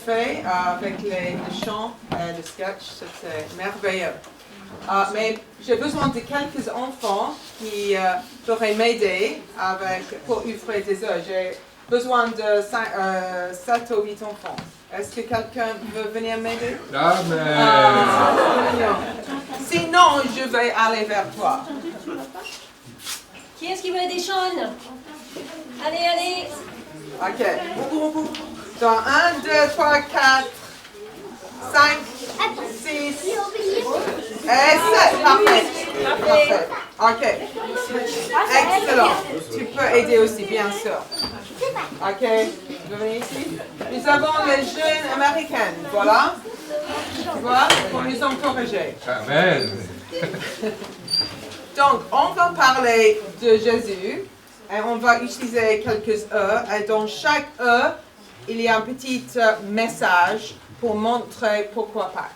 fait avec les chants et le sketch, c'était merveilleux. Mais j'ai besoin de quelques enfants qui pourraient m'aider pour ouvrir des œufs. J'ai besoin de 7 ou 8 enfants. Est-ce que quelqu'un veut venir m'aider? Sinon, je vais aller vers toi. Qui est-ce qui veut aider Sean? Allez. OK. Dans 1, 2, 3, 4, 5, 6 et 7. Parfait. OK. Excellent. Tu peux aider aussi, bien sûr. OK. Tu veux venir ici? Nous avons les jeunes américaines. Voilà. Tu vois, pour nous encourager. Amen. Donc, on va parler de Jésus. Et on va utiliser quelques œufs. Et dans chaque œuf, il y a un petit message pour montrer pourquoi Pâques.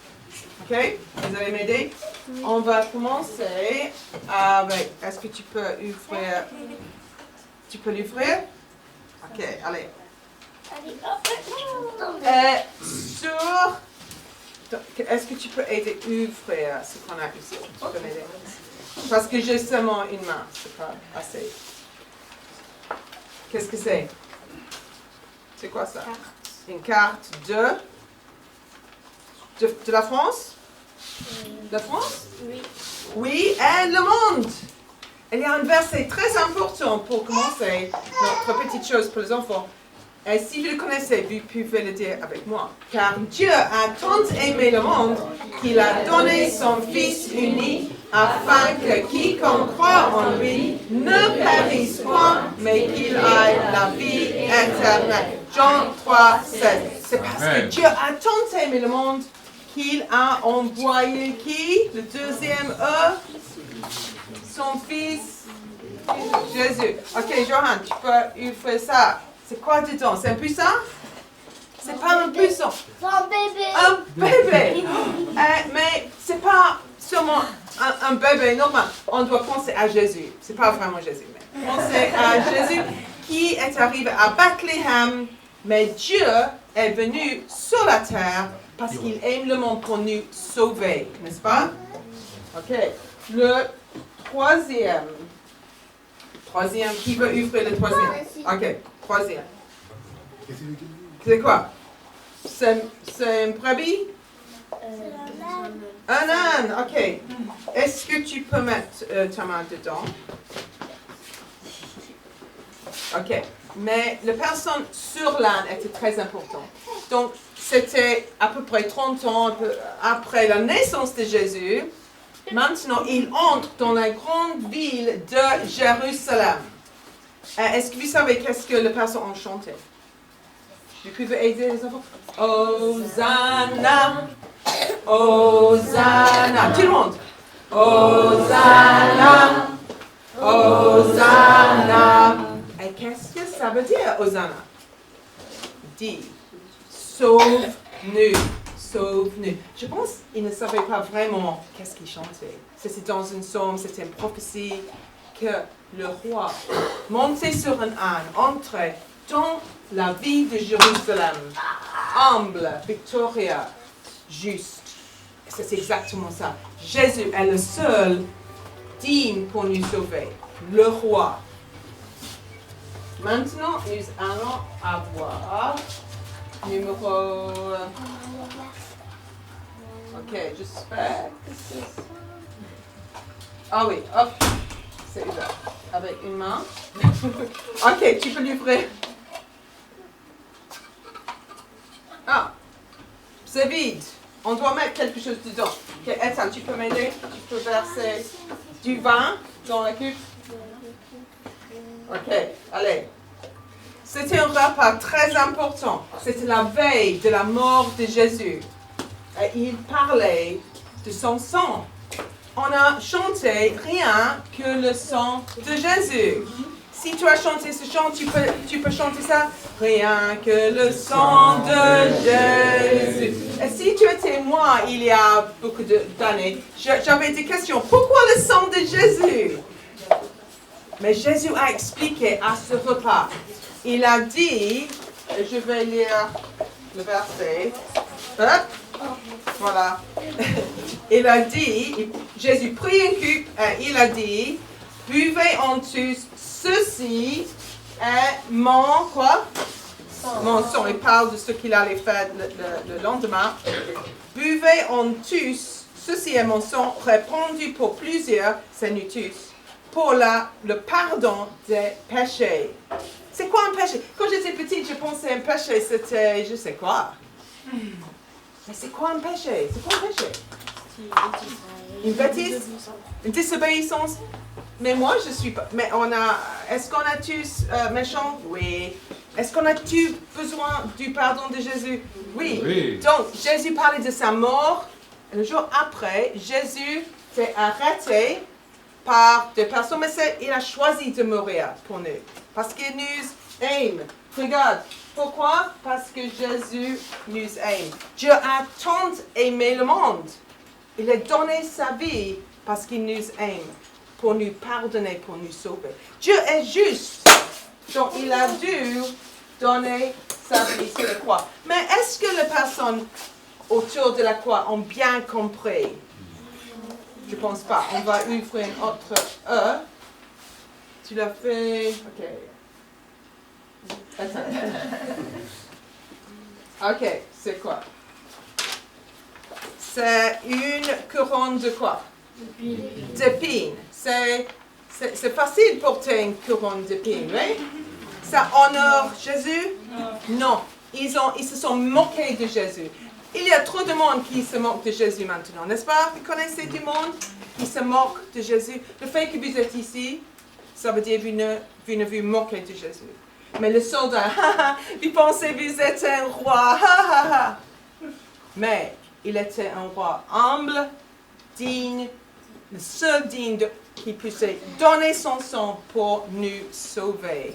OK? Vous allez m'aider? Oui. On va commencer avec... Est-ce que tu peux ouvrir? Tu peux l'ouvrir? OK, allez. Est-ce que tu peux aider à ouvrir ce qu'on a ici? Tu peux m'aider? Parce que j'ai seulement une main. C'est pas assez. Qu'est-ce que c'est? C'est quoi ça? Une carte de la France? De la France? Oui. Oui, et le monde. Il y a un verset très important pour commencer notre petite chose pour les enfants. Et si vous le connaissez, vous pouvez le dire avec moi. Car Dieu a tant aimé le monde qu'il a donné son Fils unique afin que quiconque croit en lui ne périsse point, mais qu'il ait la vie éternelle. Jean 3, 16. C'est parce que Dieu a tant aimé le monde qu'il a envoyé qui? Le deuxième son Fils Jésus. Ok, Johan, tu peux ouvrir ça. C'est quoi dedans? C'est un puissant? C'est pas un puissant. C'est un bébé. Un bébé. Mais c'est pas seulement un bébé normal. On doit penser à Jésus. C'est pas vraiment Jésus, mais penser à Jésus qui est arrivé à Bethléem. Mais Dieu est venu sur la terre parce qu'il aime le monde pour nous sauver, n'est-ce pas? Ok. Le troisième. Qui veut ouvrir le troisième? Ok, troisième. C'est quoi? C'est une brebis? Un âne, ok. Est-ce que tu peux mettre ta main dedans? Ok. Mais la personne sur l'âne était très importante. Donc, c'était à peu près 30 ans après la naissance de Jésus. Maintenant, il entre dans la grande ville de Jérusalem. Est-ce que vous savez qu'est-ce que les personnes ont chanté? Vous pouvez aider les enfants? Hosanna, Hosanna. Tout le monde. Hosanna, Hosanna. Et qu'est-ce que ça veut dire, Hosanna? Dit, sauve-nous. Sauve-nous. Je pense qu'ils ne savaient pas vraiment qu'est-ce qu'ils chantaient. C'était dans une psaume, c'était une prophétie que le roi montait sur un âne, entrait dans la ville de Jérusalem, humble, victorieux, juste. Et c'est exactement ça. Jésus est le seul digne pour nous sauver, le roi. Maintenant, nous allons avoir numéro... Ok, j'espère que c'est ça. Ah oui, hop, c'est ouvert. Avec une main. Ok, tu peux l'ouvrir. Ah, c'est vide. On doit mettre quelque chose dedans. Ok, Ethan, tu peux m'aider? Tu peux verser du vin dans la cuve? Ok, allez. C'était un repas très important. C'était la veille de la mort de Jésus. Et il parlait de son sang. On a chanté rien que le sang de Jésus. Si tu as chanté ce chant, tu peux chanter ça. Rien que le sang de Jésus. Et si tu étais moi il y a beaucoup d'années, j'avais des questions. Pourquoi le sang de Jésus? Mais Jésus a expliqué à ce repas. Il a dit, je vais lire le verset. Hop, voilà. Il a dit, Jésus prit une coupe et il a dit, buvez en tous, ceci est mon quoi? Mon sang. Il parle de ce qu'il allait faire le lendemain. Buvez en tous, ceci est mon sang, répandu pour plusieurs, c'est nous tous, pour le pardon des péchés. C'est quoi un péché? Quand j'étais petite, je pensais un péché, c'était, je sais quoi. Mais c'est quoi un péché? C'est quoi un péché? Une bêtise? Une désobéissance? Mais moi, je suis pas. Mais est-ce qu'on a tous méchants? Oui. Est-ce qu'on a tous besoin du pardon de Jésus? Oui. Oui. Donc, Jésus parlait de sa mort. Le jour après, Jésus s'est arrêté par des personnes, mais il a choisi de mourir pour nous. Parce qu'il nous aime. Regarde. Pourquoi? Parce que Jésus nous aime. Dieu a tant aimé le monde. Il a donné sa vie parce qu'il nous aime, pour nous pardonner, pour nous sauver. Dieu est juste. Donc, il a dû donner sa vie sur la croix. Mais est-ce que les personnes autour de la croix ont bien compris? Je ne pense pas. On va ouvrir une autre E. Tu l'as fait? OK. Attends. OK, c'est quoi? C'est une couronne de quoi? D'épines. C'est facile de porter une couronne d'épines, oui? Ça honore Jésus? Non. Ils se sont moqués de Jésus. Il y a trop de monde qui se moque de Jésus maintenant, n'est-ce pas? Vous connaissez du monde qui se moque de Jésus? Le fait que vous êtes ici, ça veut dire que vous ne vous moquez de Jésus. Mais le soldat, vous pensez que vous êtes un roi, mais il était un roi humble, digne, le seul digne qui puisse donner son sang pour nous sauver.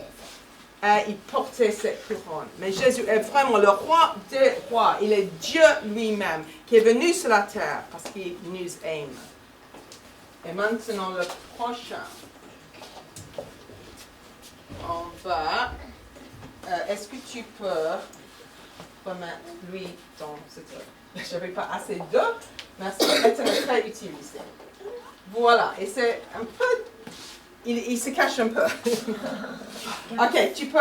Et il portait cette couronne. Mais Jésus est vraiment le roi des rois. Il est Dieu lui-même qui est venu sur la terre parce qu'il nous aime. Et maintenant le prochain. On va... est-ce que tu peux remettre lui dans cette... Je n'avais pas assez d'eau, mais c'est très utilisé. Voilà, et c'est un peu... Il se cache un peu. OK, tu peux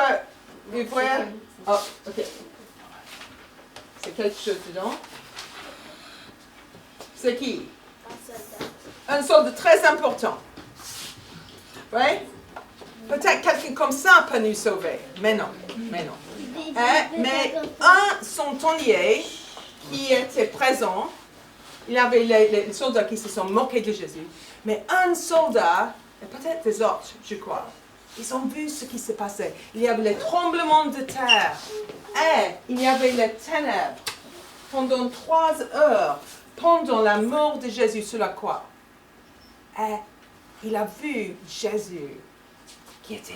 ouvrir. Oh, OK. C'est quelque chose dedans. C'est qui? Un soldat très important. Oui? Peut-être quelqu'un comme ça peut nous sauver. Mais non. Mais un centenier qui était présent, il y avait les soldats qui se sont moqués de Jésus. Mais un soldat, et peut-être des autres, je crois, ils ont vu ce qui se passait. Il y avait les tremblements de terre et il y avait les ténèbres pendant 3 heures, pendant la mort de Jésus sur la croix. Et il a vu Jésus qui était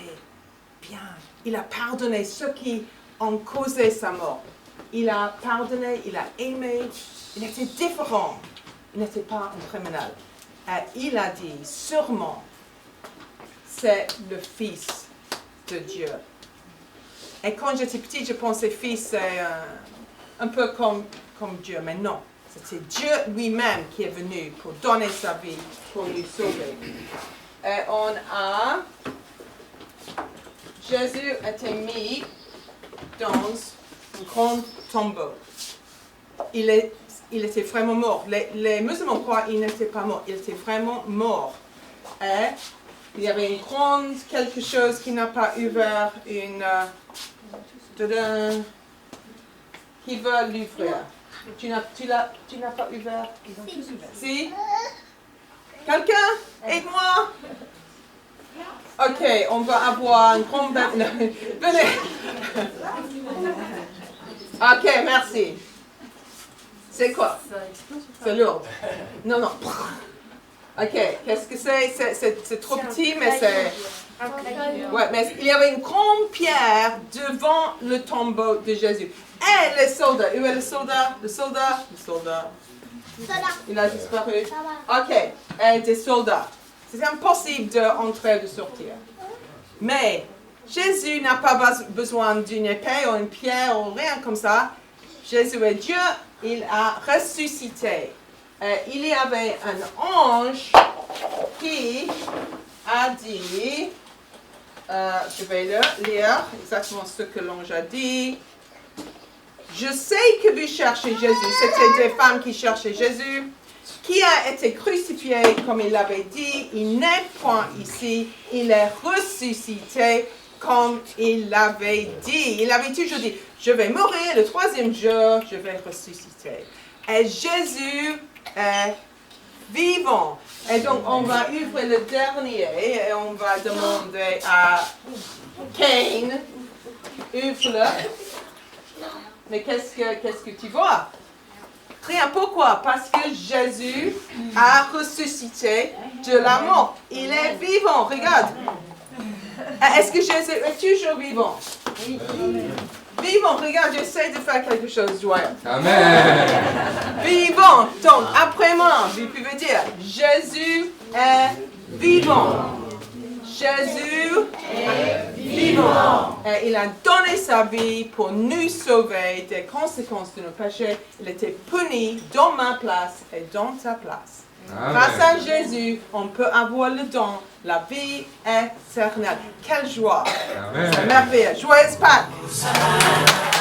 bien. Il a pardonné ceux qui ont causé sa mort. Il a pardonné, il a aimé. Il était différent. Il n'était pas un criminel. Et il a dit, sûrement, c'est le Fils de Dieu. Et quand j'étais petite, je pensais Fils, c'est un peu comme Dieu. Mais non, c'était Dieu lui-même qui est venu pour donner sa vie, pour nous sauver. Et on a... Jésus a été mis dans un grand tombeau. Il était vraiment mort. Les musulmans croient qu'il n'était pas mort. Il était vraiment mort. Et il y avait une grande quelque chose qui n'a pas ouvert, qui veut l'ouvrir. Tu n'as pas ouvert? Ils ont tous ouvert. Si? Quelqu'un? Aide-moi! OK, on va avoir une grande... Venez! OK, merci. C'est quoi? C'est lourd. Non. OK, qu'est-ce que c'est? C'est trop petit, mais c'est... Ouais, mais il y avait une grande pierre devant le tombeau de Jésus. Et les soldats, où est le soldat? Le soldat. Il a disparu. OK, et des soldats. C'est impossible d'entrer et de sortir. Mais Jésus n'a pas besoin d'une épée ou une pierre ou rien comme ça. Jésus est Dieu, il a ressuscité. Il y avait un ange qui a dit, je vais le lire exactement ce que l'ange a dit. Je sais que vous cherchez Jésus. C'était des femmes qui cherchaient Jésus, qui a été crucifié comme il l'avait dit. Il n'est point ici, il est ressuscité comme il l'avait dit. Il avait toujours dit, je vais mourir le 3e jour, je vais ressusciter. Et Jésus est vivant. Et donc, on va ouvrir le dernier et on va demander à Kane, ouvre-le. Mais qu'est-ce que tu vois? Rien. Pourquoi? Parce que Jésus a ressuscité de la mort. Il est vivant. Regarde. Est-ce que Jésus est toujours vivant? Vivant. Regarde, j'essaie de faire quelque chose de joyeux. Amen. Vivant. Donc, après moi, vous pouvez dire, Jésus est vivant. Jésus est vivant. Et il a donné sa vie pour nous sauver des conséquences de nos péchés. Il était puni dans ma place et dans ta place. Amen. Grâce à Jésus, on peut avoir le don, la vie éternelle. Quelle joie! Amen. C'est merveilleux. Joyeuse Pâques!